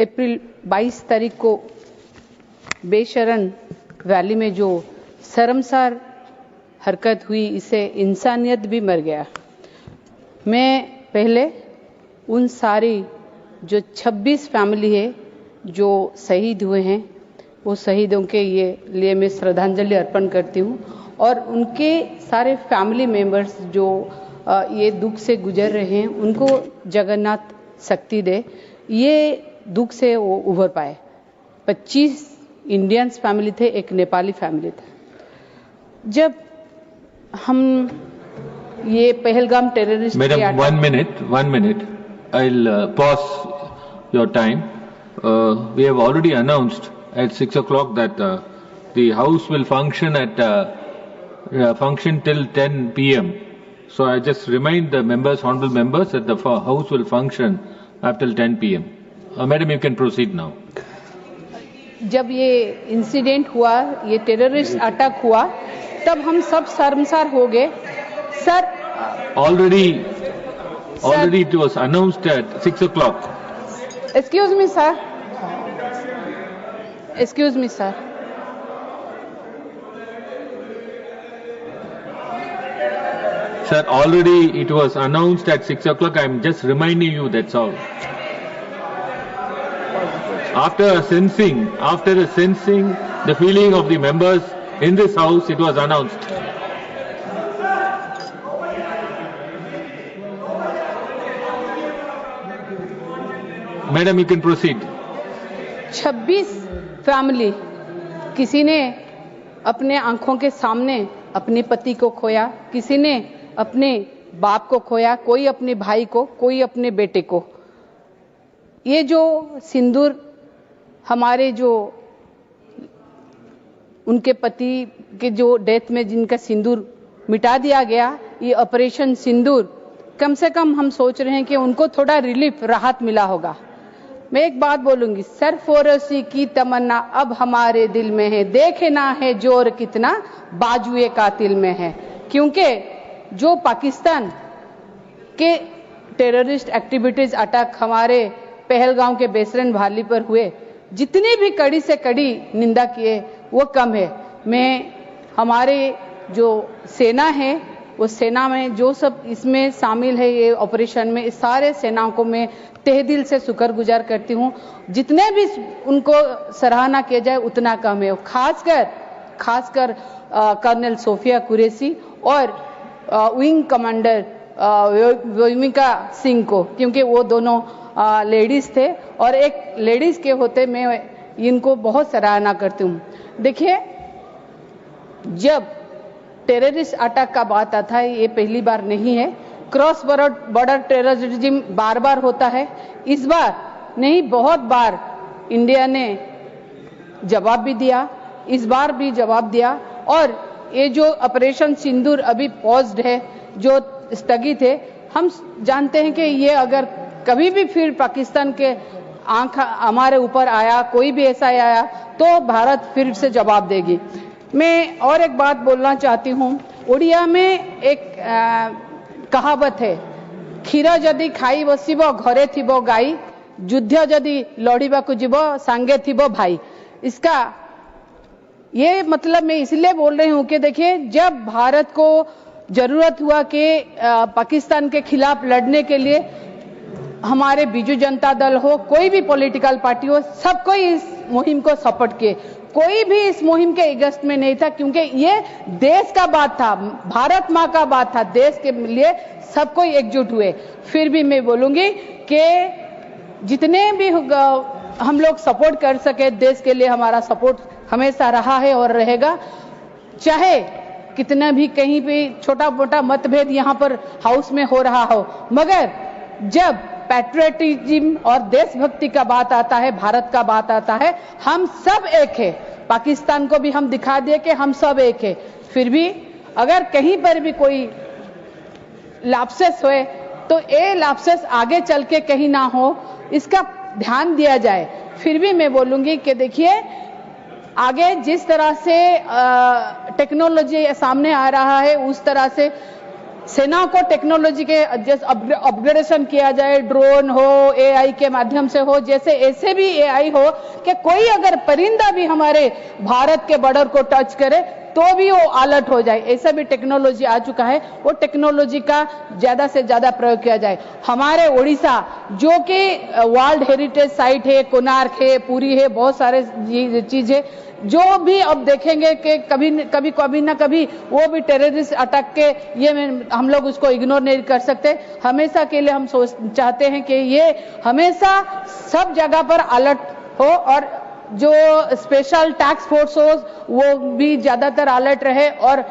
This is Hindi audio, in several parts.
अप्रैल 22 तारीख को बेशरण वैली में जो शर्मसार हरकत हुई, इससे इंसानियत भी मर गया। मैं पहले उन सारी जो 26 फैमिली है जो शहीद हुए हैं, वो शहीदों के लिए मैं श्रद्धांजलि अर्पण करती हूँ और उनके सारे फैमिली मेंबर्स जो ये दुख से गुजर रहे हैं, उनको जगन्नाथ शक्ति दे, ये दुख से वो उभर पाए। 25 इंडियंस फैमिली थे, एक नेपाली फैमिली था। जब हम ये Pahalgam terrorist madam, 1 minute, I'll pause your time. We have already announced at 6 o'clock that the house will function till 10 p.m. So I just remind the members, honorable members, that the house will function up till 10 p.m. Madam, you can proceed now. जब ये इंसिडेंट हुआ, ये टेररिस्ट अटैक हुआ, तब हम सब शर्मसार हो गए। Sir, already it was announced at 6 o'clock. Excuse me, sir. Excuse me, sir. Sir, already it was announced at 6 o'clock. I am just reminding you, that's all. After sensing the feeling of the members in this house, it was announced. Madam, you can proceed. 26 family, किसी ने अपने आंखों के सामने अपने पति को खोया, किसी ने अपने बाप को खोया, कोई अपने भाई को, कोई अपने बेटे को। ये जो सिंदूर हमारे जो उनके पति के जो डेथ में जिनका सिंदूर मिटा दिया गया, ये ऑपरेशन सिंदूर, कम से कम हम सोच रहे हैं कि उनको थोड़ा रिलीफ, राहत मिला होगा। मैं एक बात बोलूंगी, सरफरोशी की तमन्ना अब हमारे दिल में है, देखे ना है जोर कितना बाजुए कातिल में है। क्योंकि जो पाकिस्तान के टेररिस्ट एक्टिविटीज अटैक हमारे पहलगाम के बेसरन वैली पर हुए, जितनी भी कड़ी से कड़ी निंदा किए वो कम है। मैं हमारे जो सेना है, वो सेना में जो सब इसमें शामिल है, ये ऑपरेशन में, इस सारे सेनाओं को मैं तहे दिल से शुक्रगुजार करती हूँ। जितने भी उनको सराहना किया जाए उतना कम है। खासकर कर्नल सोफिया कुरैशी और विंग कमांडर व्योमिका सिंह को, क्योंकि वो दोनों लेडीज थे और एक लेडीज के होते मैं इनको बहुत सराहना करती हूँ। देखिए, जब टेररिस्ट अटैक का बात आता है, ये पहली बार नहीं है। क्रॉस बॉर्डर टेररिज्म बार बार होता है। इस बार नहीं, बहुत बार इंडिया ने जवाब भी दिया, इस बार भी जवाब दिया। और ये जो ऑपरेशन सिंदूर अभी पॉज्ड है, जो स्थगित है, हम जानते हैं कि ये अगर कभी भी फिर पाकिस्तान के आंख हमारे ऊपर आया, कोई भी ऐसा आया, तो भारत फिर से जवाब देगी। मैं और एक बात बोलना चाहती हूँ। उड़िया में एक कहावत है, क्षीर जदि खाई बसिब घरे थिबो गाई, युद्ध जदि लड़िबाकु जीव सांगे थिबो भाई। इसका ये मतलब मैं इसलिए बोल रही हूँ कि देखिए, जब भारत को जरूरत हुआ कि पाकिस्तान के खिलाफ लड़ने के लिए, हमारे बीजू जनता दल हो, कोई भी पॉलिटिकल पार्टी हो, सब कोई इस मुहिम को सपोर्ट किए। कोई भी इस मुहिम के अगेंस्ट में नहीं था, क्योंकि ये देश का बात था, भारत माँ का बात था। देश के लिए सब कोई एकजुट हुए। फिर भी मैं बोलूंगी कि जितने भी हम लोग सपोर्ट कर सके, देश के लिए हमारा सपोर्ट हमेशा रहा है और रहेगा। चाहे कितना भी कहीं भी छोटा मोटा मतभेद यहाँ पर हाउस में हो रहा हो, मगर जब पैट्रियटिज्म और देशभक्ति का बात आता है, भारत का बात आता है, हम सब एक है। पाकिस्तान को भी हम दिखा दिए कि हम सब एक है। फिर भी अगर कहीं पर भी कोई लैप्सेस होए, तो ये लैप्सेस आगे चल के कहीं ना हो, इसका ध्यान दिया जाए। फिर भी मैं बोलूंगी कि देखिए, आगे जिस तरह से टेक्नोलॉजी सामने आ रहा है, उस तरह से सेना को टेक्नोलॉजी के जैसे अपग्रेडेशन किया जाए, ड्रोन हो, एआई के माध्यम से हो, जैसे ऐसे भी एआई हो कि कोई अगर परिंदा भी हमारे भारत के बॉर्डर को टच करे तो भी वो अलर्ट हो जाए, ऐसा भी टेक्नोलॉजी आ चुका है। वो टेक्नोलॉजी का ज्यादा से ज्यादा प्रयोग किया जाए। हमारे ओडिशा जो कि वर्ल्ड हेरिटेज साइट है, कोणार्क है, पुरी है, बहुत सारे चीज है, जो भी अब देखेंगे कि कभी ना कभी वो भी टेररिस्ट अटैक के ये हम लोग उसको इग्नोर नहीं कर सकते। हमेशा के लिए हम चाहते हैं कि ये हमेशा सब जगह पर अलर्ट हो और जो स्पेशल टास्क फोर्स हो वो भी ज्यादातर अलर्ट रहे और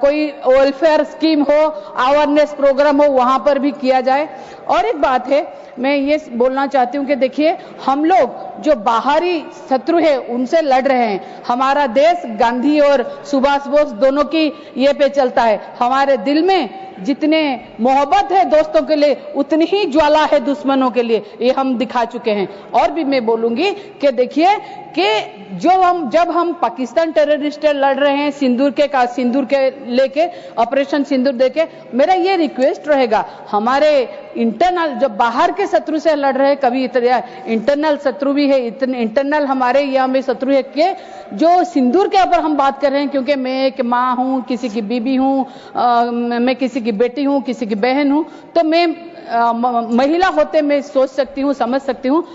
कोई वेलफेयर स्कीम हो, अवेयरनेस प्रोग्राम हो, वहां पर भी किया जाए। और एक बात है, मैं ये बोलना चाहती हूँ कि देखिए हम लोग जो बाहरी शत्रु है उनसे लड़ रहे हैं। हमारा देश गांधी और सुभाष बोस दोनों की ये पे चलता है। हमारे दिल में जितने मोहब्बत है दोस्तों के लिए उतनी ही ज्वाला है दुश्मनों के लिए, ये हम दिखा चुके हैं। और भी मैं बोलूंगी कि देखिए कि जब हम पाकिस्तान टेररिस्ट लड़ रहे हैं सिंदूर के लेके ऑपरेशन सिंदूर देके, मेरा ये रिक्वेस्ट रहेगा हमारे इंटरनल जो बाहर के शत्रु से लड़ रहे हैं, कभी इंटरनल शत्रु भी है, इंटरनल हमारे यहाँ में शत्रु है कि जो सिंदूर के ऊपर हम बात कर रहे हैं, क्योंकि मैं एक माँ हूँ, किसी की बीबी हूँ, मैं किसी की बेटी हूँ, किसी की बहन हूँ, तो मैं महिला होते मैं सोच सकती हूँ, समझ सकती हूँ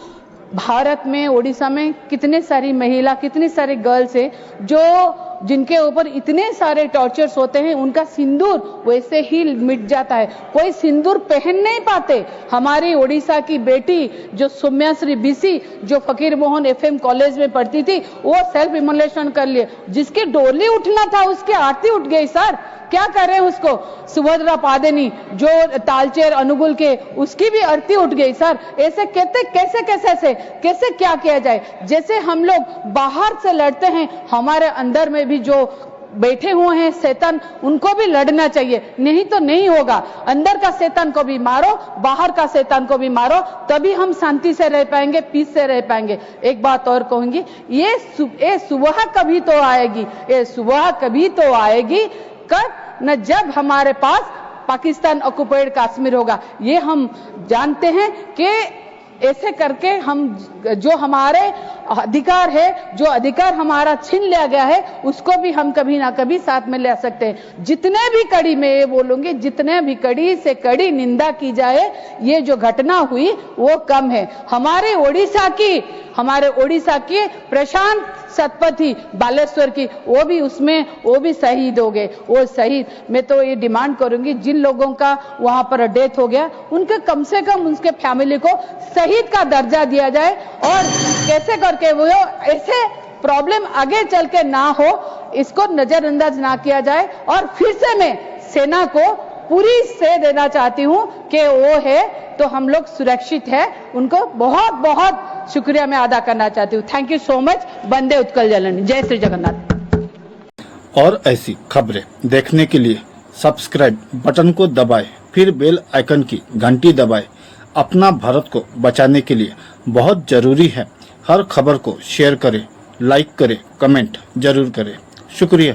भारत में, ओडिशा में कितने सारी महिला, कितनी सारी गर्ल्स है जिनके ऊपर इतने सारे टॉर्चर्स होते हैं, उनका सिंदूर वैसे ही मिट जाता है, कोई सिंदूर पहन नहीं पाते। हमारी ओडिशा की बेटी जो सौम्याश्री बीसी जो फकीर मोहन एफएम कॉलेज में पढ़ती थी, वो सेल्फ इमोलेशन कर लिए, जिसकी डोली उठना था उसकी आरती उठ गई। सर क्या कर रहे हैं उसको? सुभद्रा पादेनी जो तालचेर अनुगुल के, उसकी भी आरती उठ गई। सर ऐसे कैसे क्या किया जाए? जैसे हम लोग बाहर से लड़ते हैं, हमारे अंदर में भी जो बैठे हुए हैं शैतान, उनको भी लड़ना चाहिए, नहीं तो नहीं होगा। अंदर का शैतान को भी मारो, बाहर का शैतान को भी मारो, तभी हम शांति से रह पाएंगे, पीस से रह पाएंगे। एक बात और कहूंगी, ये सुबह कभी तो आएगी, ये सुबह कभी तो आएगी कब न जब हमारे पास पाकिस्तान ऑक्युपाइड कश्मीर होगा। ये हम जानते हैं कि ऐसे करके हम जो हमारे अधिकार है, जो अधिकार हमारा छीन लिया गया है, उसको भी हम कभी ना कभी साथ में ले सकते हैं। जितने भी कड़ी, मैं ये बोलूंगी, जितने भी कड़ी से कड़ी निंदा की जाए, ये जो घटना हुई वो कम है। हमारे ओडिशा की प्रशांत सतपथी बालेश्वर की, वो भी शहीद हो गए। वो शहीद, मैं तो ये डिमांड करूंगी, जिन लोगों का वहां पर डेथ हो गया, उनके कम से कम उनके फैमिली को शहीद का दर्जा दिया जाए, और कैसे करके वो ऐसे प्रॉब्लम आगे चल के ना हो, इसको नजरअंदाज ना किया जाए। और फिर से मैं सेना को पूरी से देना चाहती हूं कि वो है तो हम लोग सुरक्षित है। उनको बहुत बहुत शुक्रिया मैं अदा करना चाहती हूँ। Thank you so much. वंदे उत्कल जननी। जय श्री जगन्नाथ। और ऐसी खबरें देखने के लिए सब्सक्राइब बटन को दबाएं, फिर बेल आइकन की घंटी दबाएं। अपना भारत को बचाने के लिए बहुत जरूरी है। हर खबर को शेयर करें, लाइक करें, कमेंट जरूर करें। शुक्रिया।